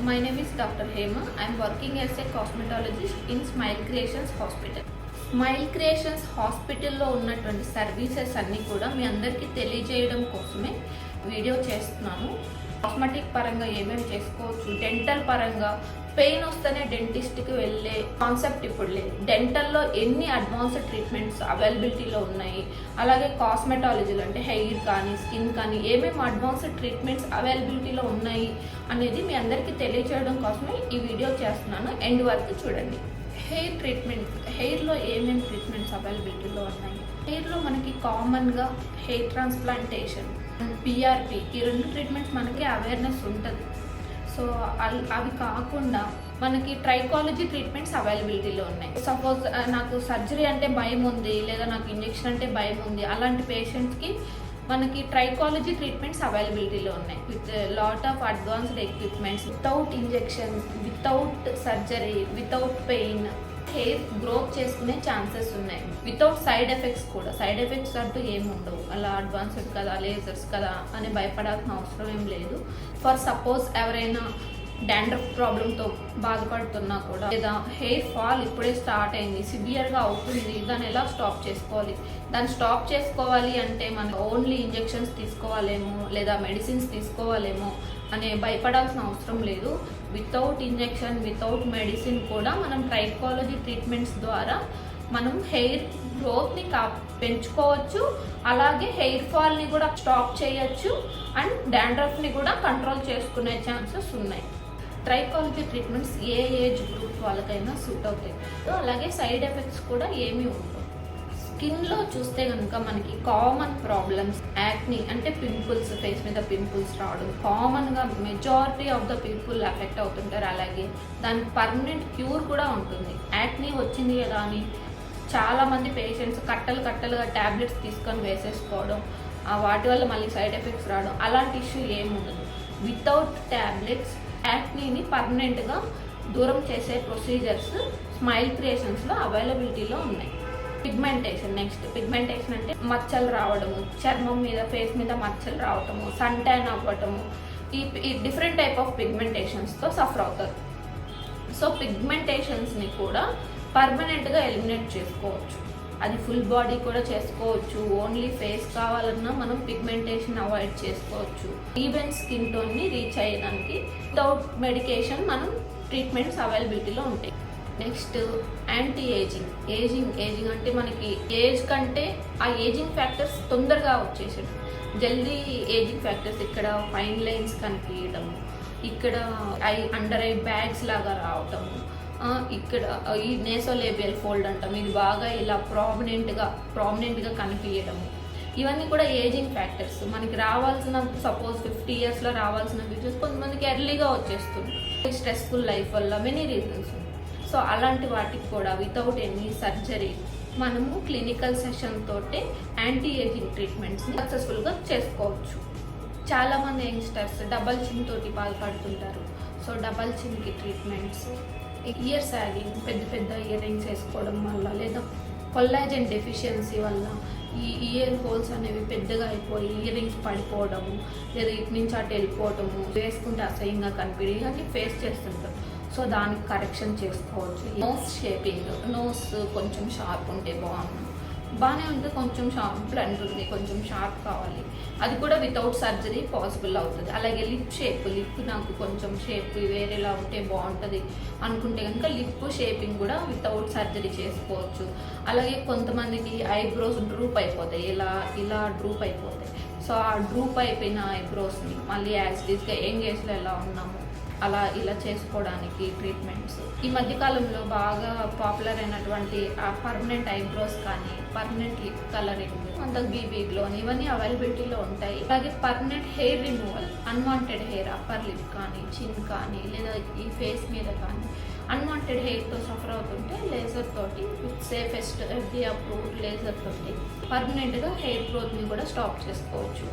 My name is Dr. Hema. I am working as a cosmetologist in Smile Creations Hospital. Smile creations హాస్పిటల్లో ఉన్నటువంటి services అన్నీ కూడా మీ అందరికీ తెలియజేయడం కోసమే వీడియో చేస్తున్నాను. కాస్మెటిక్ పరంగా ఏమేమి చేసుకోవచ్చు, డెంటల్ పరంగా పెయిన్ వస్తేనే డెంటిస్ట్కి వెళ్ళే కాన్సెప్ట్ ఇప్పుడు లేదు. డెంటల్లో ఎన్ని అడ్వాన్స్డ్ ట్రీట్మెంట్స్ అవైలబిలిటీలో ఉన్నాయి, అలాగే కాస్మెటాలజీలో అంటే హెయిర్ కానీ స్కిన్ కానీ ఏమేమి అడ్వాన్స్డ్ ట్రీట్మెంట్స్ అవైలబిలిటీలో ఉన్నాయి అనేది మీ అందరికీ తెలియజేయడం కోసమే ఈ వీడియో చేస్తున్నాను. ఎండ్ వరకు చూడండి. హెయిర్ ట్రీట్మెంట్, హెయిర్లో ఏమేమి ట్రీట్మెంట్స్ అవైలబిలిటీలో ఉన్నాయి. హెయిర్లో మనకి కామన్గా హెయిర్ ట్రాన్స్ప్లాంటేషన్, పిఆర్పి, ఈ రెండు ట్రీట్మెంట్స్ మనకి అవేర్నెస్ ఉంటుంది. సో అవి కాకుండా మనకి ట్రైకాలజీ ట్రీట్మెంట్స్ అవైలబిలిటీలో ఉన్నాయి. సపోజ్ నాకు సర్జరీ అంటే భయం ఉంది, లేదా నాకు ఇంజెక్షన్ అంటే భయం ఉంది, అలాంటి పేషెంట్స్కి మనకి ట్రైకాలజీ ట్రీట్మెంట్స్ అవైలబిలిటీలో ఉన్నాయి with lot of advanced equipments, without injection, without surgery, without pain hair growth చేసుకునే ఛాన్సెస్ ఉన్నాయి. వితౌట్ సైడ్ ఎఫెక్ట్స్ కూడా. సైడ్ ఎఫెక్ట్స్ అంటూ ఏమి ఉండవు. అలా అడ్వాన్స్డ్ కదా, లేజర్స్ కదా అని భయపడాల్సిన అవసరం ఏం లేదు. ఫర్ సపోజ్ ఎవరైనా డాండ్రఫ్ ప్రాబ్లంతో బాధపడుతున్నా కూడా, లేదా హెయిర్ ఫాల్ ఇప్పుడే స్టార్ట్ అయింది, సివియర్గా అవుతుంది, దాన్ని ఎలా స్టాప్ చేసుకోవాలి, దాన్ని స్టాప్ చేసుకోవాలి అంటే మనం ఓన్లీ ఇంజెక్షన్స్ తీసుకోవాలేమో లేదా మెడిసిన్స్ తీసుకోవాలేమో అనే భయపడాల్సిన అవసరం లేదు. వితౌట్ ఇంజెక్షన్, వితౌట్ మెడిసిన్ కూడా మనం ట్రైకాలజీ ట్రీట్మెంట్స్ ద్వారా మనం హెయిర్ గ్రోత్ని పెంచుకోవచ్చు, అలాగే హెయిర్ ఫాల్ని కూడా స్టాప్ చేయొచ్చు, అండ్ డాండ్రఫ్ని కూడా కంట్రోల్ చేసుకునే ఛాన్సెస్ ఉన్నాయి. ట్రైకాలజీ ట్రీట్మెంట్స్ ఏ ఏజ్ గ్రూప్ వాళ్ళకైనా సూట్ అవుతాయి. అలాగే సైడ్ ఎఫెక్ట్స్ కూడా ఏమీ ఉండవు. స్కిన్లో చూస్తే కనుక మనకి కామన్ ప్రాబ్లమ్స్ యాక్ని అంటే పింపుల్స్, ఫేస్ మీద పింపుల్స్ రావడం కామన్గా majority of the people effect అవుతుంటారు. అలాగే దానికి పర్మనెంట్ క్యూర్ కూడా ఉంటుంది. యాక్ని వచ్చింది కదా అని చాలామంది పేషెంట్స్ కట్టలుగా ట్యాబ్లెట్స్ తీసుకొని వేసేసుకోవడం, వాటి వల్ల మళ్ళీ సైడ్ ఎఫెక్ట్స్ రావడం, అలాంటి ఇష్యూ ఏమి ఉండదు. వితౌట్ ట్యాబ్లెట్స్ యాక్నీని పర్మనెంట్గా దూరం చేసే ప్రొసీజర్స్ స్మైల్ క్రియేషన్స్లో అవైలబిలిటీలో ఉన్నాయి. పిగ్మెంటేషన్, నెక్స్ట్ పిగ్మెంటేషన్ అంటే మచ్చలు రావడము, చర్మం మీద ఫేస్ మీద మచ్చలు రావటము, సన్ ట్యాన్ అవ్వటము, ఈ డిఫరెంట్ టైప్ ఆఫ్ పిగ్మెంటేషన్స్తో సఫర్ అవుతారు. సో పిగ్మెంటేషన్స్ని కూడా పర్మనెంట్గా ఎలిమినేట్ చేసుకోవచ్చు. అది ఫుల్ బాడీ కూడా చేసుకోవచ్చు. ఓన్లీ ఫేస్ కావాలన్నా మనం పిగ్మెంటేషన్ అవాయిడ్ చేసుకోవచ్చు. ఈవెన్ స్కిన్ టోన్ని రీచ్ అయ్యడానికి వితౌట్ మెడికేషన్ మనం ట్రీట్మెంట్స్ అవైలబిలిటీలో ఉంటాయి. నెక్స్ట్ యాంటీ ఏజింగ్ అంటే మనకి ఏజ్ కంటే ఆ ఏజింగ్ ఫ్యాక్టర్స్ తొందరగా వచ్చేసాడు. జల్దీ ఏజింగ్ ఫ్యాక్టర్స్, ఇక్కడ ఫైన్ లైన్స్ కనిపించడము, ఇక్కడ అండర్ ఐ బ్యాగ్స్ లాగా రావటము, ఇక్కడ ఈ నేసోలేబియల్ ఫోల్డ్ అంటాం, ఇది బాగా ఇలా ప్రామినెంట్గా కనిపించడము, ఇవన్నీ కూడా ఏజింగ్ ఫ్యాక్టర్స్. మనకి రావాల్సిన సపోజ్ 50 yearsలో రావాల్సిన ఫీచర్స్ కొంతమందికి ఎర్లీగా వచ్చేస్తుంది. స్ట్రెస్ఫుల్ లైఫ్ వల్ల మెనీ రీజన్స్. సో అలాంటి వాటికి కూడా వితౌట్ ఎనీ సర్జరీ మనము క్లినికల్ సెషన్ తోటే యాంటీ ఏజింగ్ ట్రీట్మెంట్స్ని సక్సెస్ఫుల్గా చేసుకోవచ్చు. చాలామంది యంగ్స్టర్స్ డబల్ చిన్ తోటి బాధపడుతుంటారు. సో డబల్ చిన్కి ట్రీట్మెంట్స్, ఇయర్ సాగింగ్, పెద్ద ఇయర్ రింగ్స్ వేసుకోవడం వల్ల, లేదా కొల్లాజెన్ డెఫిషియన్సీ వల్ల ఈ ఇయర్ హోల్స్ అనేవి పెద్దగా అయిపోయి ఇయర్ రింగ్స్ పడిపోవడము, లేదా ఇటు నుంచి అటు వెళ్ళిపోవటము, వేసుకుంటే అసహ్యంగా కనిపించి ఇవన్నీ ఫేస్ చేస్తుంటారు. సో దానికి కరెక్షన్ చేసుకోవచ్చు. నోస్ షేపింగ్, నోస్ కొంచెం షార్ప్ ఉంటే బాగానే ఉంటుంది, కొంచెం షార్ప్ బ్లంట్ ఉంది, కొంచెం షార్ప్ కావాలి, అది కూడా వితౌట్ సర్జరీ పాసిబుల్ అవుతుంది. అలాగే లిప్ నాకు కొంచెం షేప్ వేరేలా ఉంటే బాగుంటుంది అనుకుంటే కనుక లిప్ షేపింగ్ కూడా వితౌట్ సర్జరీ చేసుకోవచ్చు. అలాగే కొంతమందికి ఐబ్రోస్ డ్రూప్ అయిపోతాయి, ఇలా డ్రూప్ అయిపోతాయి. సో ఆ డ్రూప్ అయిపోయిన ఐబ్రోస్ని మళ్ళీ యాజ్ ఇట్ ఈస్గా యంగ్ ఏజ్లో ఎలా ఉన్నాము ఇలా చేసుకోవడానికి ట్రీట్మెంట్స్. ఈ మధ్యకాలంలో బాగా పాపులర్ అయినటువంటి పర్మనెంట్ ఐబ్రోస్ కానీ, పర్మనెంట్ లిప్ కలరింగ్, అంత బీబీ గ్లోన్, ఇవన్నీ అవైలబిలిటీలో ఉంటాయి. అలాగే permanent hair removal, unwanted hair upper lip కానీ, చిన్ కానీ, లేదా ఈ ఫేస్ మీద కానీ అన్వాంటెడ్ హెయిర్తో సఫర్ అవుతుంటే లేజర్ తోటి with safest FDA approved laser తోటి పర్మనెంట్గా హెయిర్ గ్రోత్ని కూడా స్టాప్ చేసుకోవచ్చు.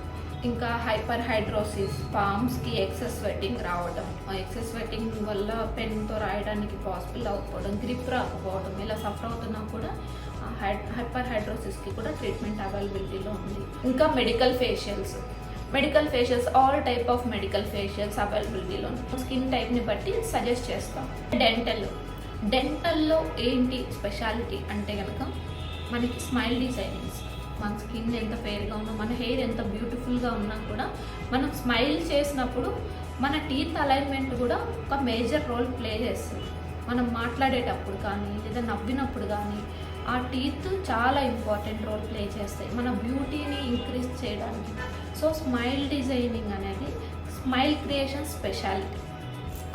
ఇంకా హైపర్ హైడ్రోసిస్, పామ్స్కి ఎక్సెస్ స్వెట్టింగ్ రావడం, ఎక్సెస్ స్వెట్టింగ్ వల్ల పెన్తో రాయడానికి పాసిబుల్ అవ్వకపోవడం, గ్రిప్ రాకపోవడం, ఇలా సఫర్ అవుతున్నా కూడా హైపర్ హైడ్రోసిస్కి కూడా ట్రీట్మెంట్ అవైలబిలిటీలో ఉంది. ఇంకా medical facials, medical facials, all type of medical facials అవైలబిలిటీలో స్కిన్ టైప్ని బట్టి సజెస్ట్ చేస్తాం. డెంటల్లో ఏంటి స్పెషాలిటీ అంటే కనుక మనకి స్మైల్ డిజైనింగ్స్. మన స్కిన్ ఎంత ఫెయిర్గా ఉన్నా, మన హెయిర్ ఎంత బ్యూటిఫుల్గా ఉన్నా కూడా మనం స్మైల్ చేసినప్పుడు మన టీత్ అలైన్మెంట్ కూడా ఒక మేజర్ రోల్ ప్లే చేస్తుంది. మనం మాట్లాడేటప్పుడు కానీ లేదా నవ్వినప్పుడు కానీ ఆ టీత్ చాలా ఇంపార్టెంట్ రోల్ ప్లే చేస్తాయి మన బ్యూటీని ఇంక్రీజ్ చేయడానికి. సో స్మైల్ డిజైనింగ్ అనేది స్మైల్ క్రియేషన్ స్పెషాలిటీ.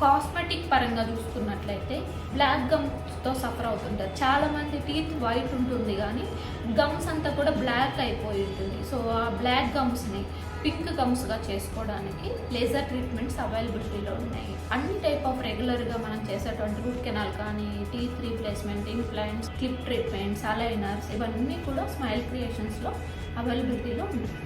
కాస్మెటిక్ పరంగా చూసుకున్నట్లయితే బ్లాక్ గమ్స్తో సఫర్ అవుతుంటారు చాలామంది. టీత్ వైట్ ఉంటుంది కానీ గమ్స్ అంతా కూడా బ్లాక్ అయిపోయి ఉంటుంది. సో ఆ బ్లాక్ గమ్స్ని పింక్ గమ్స్గా చేసుకోవడానికి లేజర్ ట్రీట్మెంట్స్ అవైలబిలిటీలో ఉన్నాయి. అన్ని టైప్ ఆఫ్ రెగ్యులర్గా మనం చేసేటువంటి రూట్ కెనాల్ కానీ, teeth replacement, implants, clip treatments, aligners, ఇవన్నీ కూడా స్మైల్ క్రియేషన్స్లో అవైలబిలిటీలో ఉన్నాయి.